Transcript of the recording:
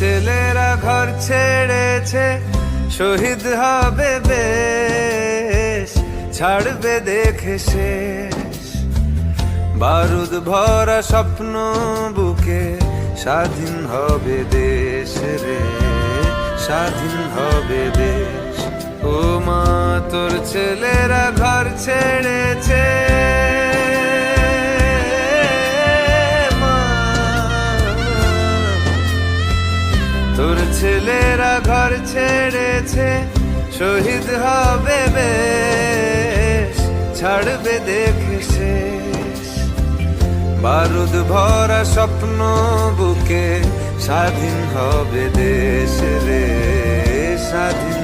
ছেলেরা ঘর ছেড়েছে, শহীদ হবে বেশ, ছাড়বে দেখে শেষ। বারুদ ভরা স্বপ্ন বুকে, স্বাধীন হবে দেশ রে, স্বাধীন হবে দেশ। ও মা তোর ছেলেরা ঘর ছেড়েছে, তোর ছেলেরা ঘর ছেড়েছে, শহীদ হবে বেশ, ছাড়বে দেখে শেষ। বারুদ ভরা স্বপ্ন বুকে, স্বাধীন হবে দেশ রে, স্বাধীন